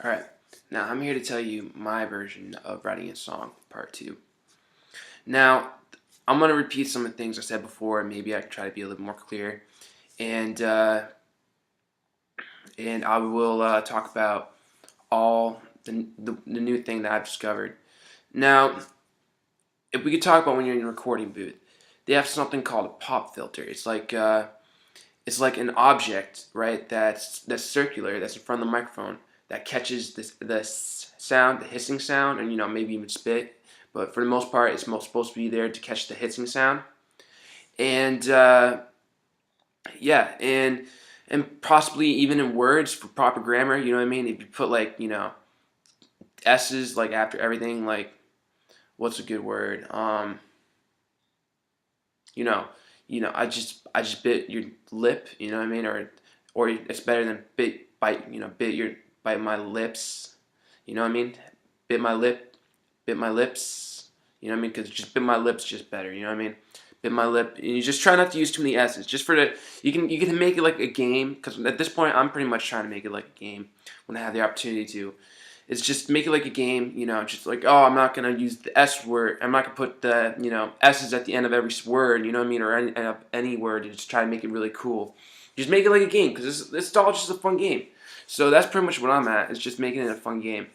Alright, now I'm here to tell you my version of writing a song, part two. Now, I'm going to repeat some of the things I said before, and maybe I can try to be a little more clear. And, uh, and I will talk about all the new thing that I've discovered. Now, if we could talk about when you're in a recording booth, they have something called a pop filter. It's like an object, right? That's circular, that's in front of the microphone, that catches the sound, the hissing sound, and maybe even spit. But for the most part, it's supposed to be there to catch the hissing sound. And yeah, and possibly even in words for proper grammar. You know what I mean? If you put like s's like after everything, like what's a good word? You know, I just bit your lip, you know what I mean, or it's better than bite my lips, you know what I mean, bit my lip, bit my lips, you know what I mean, because just bit my lips just better, you know what I mean, bit my lip, and you just try not to use too many s's, just for the you can make it like a game, because at this point I'm pretty much trying to make it like a game when I have the opportunity to. It's just make it like a game, just like, oh, I'm not going to use the S word. I'm not going to put the, S's at the end of every word, you know what I mean, or any word, and just try to make it really cool. Just make it like a game, because it's all just a fun game. So that's pretty much what I'm at, is just making it a fun game.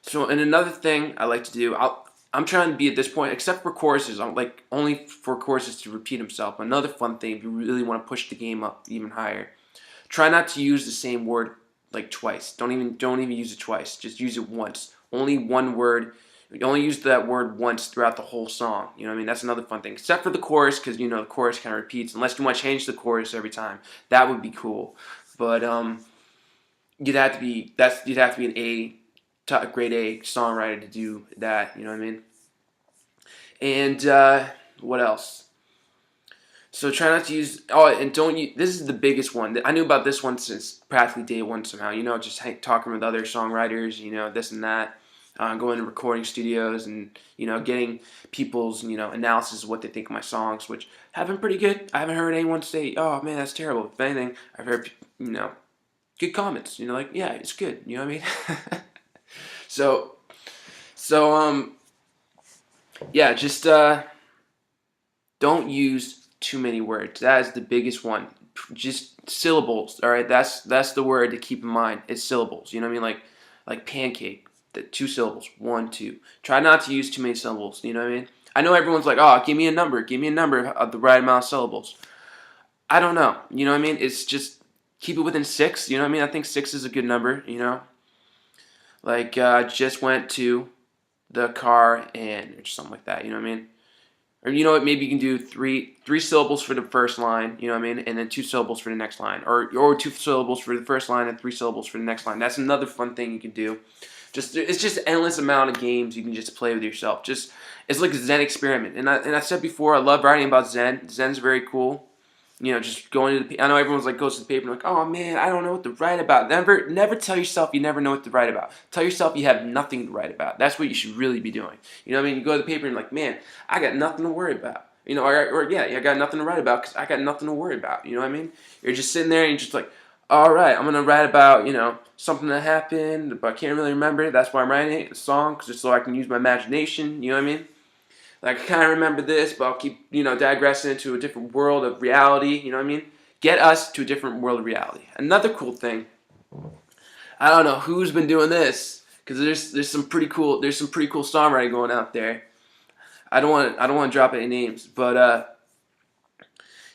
So, and another thing I like to do, I'm trying to be at this point, except for choruses, I'm like only for choruses to repeat himself. Another fun thing, if you really want to push the game up even higher, try not to use the same word like twice. Don't even use it twice. Just use it once. Only one word. You only use that word once throughout the whole song. You know what I mean? That's another fun thing. Except for the chorus, because the chorus kind of repeats. Unless you want to change the chorus every time, that would be cool. But you'd have to be a grade A songwriter to do that. You know what I mean? And what else? So try not to use, and don't use, this is the biggest one. I knew about this one since practically day one somehow, just talking with other songwriters, this and that, going to recording studios and, getting people's, analysis of what they think of my songs, which have been pretty good. I haven't heard anyone say, oh man, that's terrible. If anything, I've heard, good comments, like, yeah, it's good, you know what I mean? so, so, yeah, just, don't use too many words. That is the biggest one. Just syllables. All right, that's the word to keep in mind. It's syllables. You know what I mean? Like pancake. The 2 syllables. 1, 2. Try not to use too many syllables. You know what I mean? I know everyone's like, oh, give me a number. Give me a number of the right amount of syllables. I don't know. You know what I mean? It's just keep it within 6. You know what I mean? I think 6 is a good number. Like just went to the car and or something like that. You know what I mean? Or you know what, maybe you can do three syllables for the first line, you know what I mean, and then 2 syllables for the next line. Or 2 syllables for the first line and 3 syllables for the next line. That's another fun thing you can do. It's just an endless amount of games you can just play with yourself. It's like a Zen experiment. And I said before, I love writing about Zen. Zen's very cool. Just going to the, I know everyone's like goes to the paper and like, oh man, I don't know what to write about. Never tell yourself you never know what to write about. Tell yourself you have nothing to write about. That's what you should really be doing. You know what I mean? You go to the paper and like, man, I got nothing to worry about. Or yeah, I got nothing to write about because I got nothing to worry about. You know what I mean? You're just sitting there and you're just like, all right, I'm gonna write about something that happened, but I can't really remember it. That's why I'm writing it, a song, just so I can use my imagination. You know what I mean? Like, I kind of remember this, but I'll keep, digressing into a different world of reality, you know what I mean? Get us to a different world of reality. Another cool thing, I don't know who's been doing this, because there's some pretty cool songwriting going out there. I don't want to drop any names, but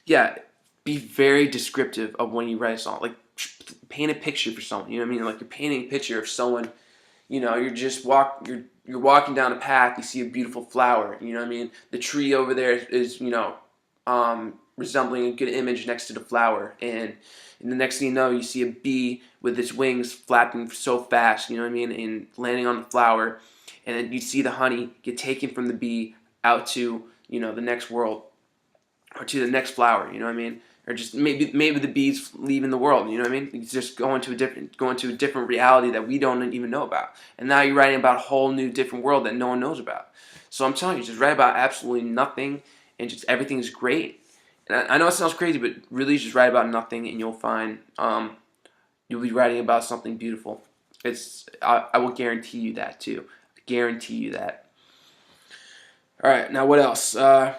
yeah, be very descriptive of when you write a song. Like, paint a picture for someone, you know what I mean? Like, you're painting a picture of someone, you're walking down a path, you see a beautiful flower, you know what I mean? The tree over there is resembling a good image next to the flower, and the next thing you know, you see a bee with its wings flapping so fast, you know what I mean, and landing on the flower, and then you see the honey get taken from the bee out to, the next world, or to the next flower, you know what I mean? Or just maybe the bees leaving the world, you know what I mean? It's just going to a different reality that we don't even know about. And now you're writing about a whole new different world that no one knows about. So I'm telling you, just write about absolutely nothing, and just everything's great. And I know it sounds crazy, but really just write about nothing, and you'll find You'll be writing about something beautiful. I will guarantee you that too. I guarantee you that. All right, now what else? Don't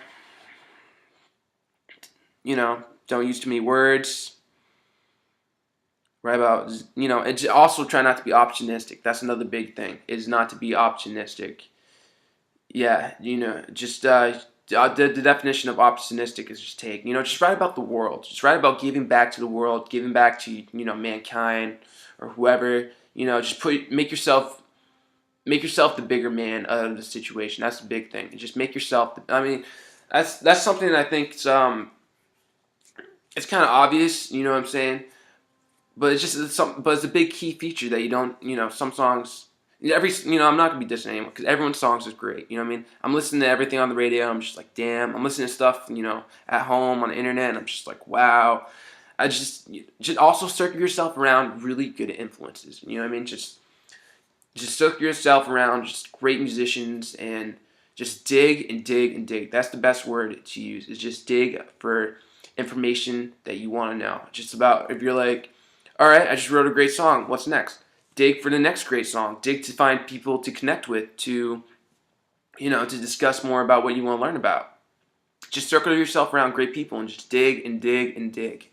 use too many words. Write about, and also try not to be opportunistic. That's another big thing, is not to be opportunistic. Yeah, just the definition of opportunistic is just just write about the world. Just write about giving back to the world, giving back to, mankind or whoever. Just make yourself the bigger man of the situation. That's the big thing. Just make yourself. That's something that I think it's kind of obvious. You know what I'm saying? But it's a big key feature that you don't. Some songs. I'm not gonna be dissing anyone because everyone's songs is great. You know what I mean? I'm listening to everything on the radio. I'm just like, damn. I'm listening to stuff, at home on the internet, and I'm just like, wow. I just also circle yourself around really good influences. You know what I mean? Just circle yourself around just great musicians and just dig and dig and dig. That's the best word to use. Is just dig for information that you want to know. Just about if you're like, all right, I just wrote a great song. What's next? Dig for the next great song. Dig to find people to connect with, to discuss more about what you want to learn about. Just circle yourself around great people and just dig and dig and dig.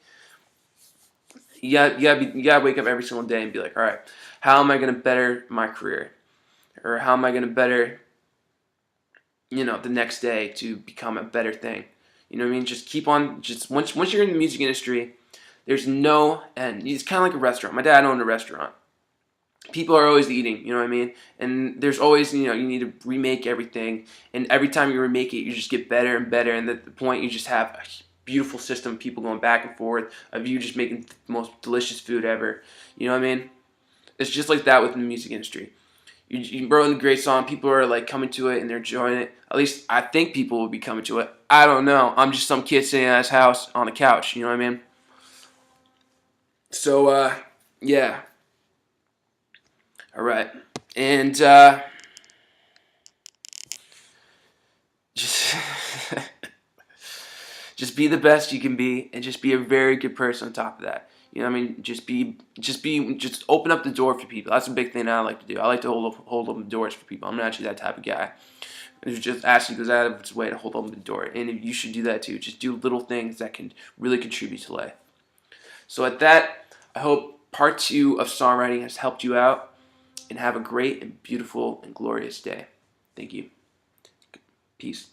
You gotta wake up every single day and be like, all right, how am I gonna better my career, or how am I gonna better, the next day to become a better thing. You know what I mean? Just keep on. Just once you're in the music industry, there's no end. It's kind of like a restaurant. My dad owned a restaurant. People are always eating, you know what I mean? And there's always, you need to remake everything. And every time you remake it, you just get better and better. And at the point, you just have a beautiful system of people going back and forth, of you just making the most delicious food ever. You know what I mean? It's just like that within the music industry. You wrote a great song, people are like coming to it and they're enjoying it. At least I think people will be coming to it. I don't know. I'm just some kid sitting at his house on the couch, you know what I mean? So, yeah. All right. And just just be the best you can be, and just be a very good person on top of that. You know what I mean? Just open up the door for people. That's a big thing that I like to do. I like to hold open doors for people. I'm not actually that type of guy. It just actually goes out of its way to hold open the door, and you should do that too. Just do little things that can really contribute to life. So at that, I hope part 2 of songwriting has helped you out, and have a great and beautiful and glorious day. Thank you. Peace.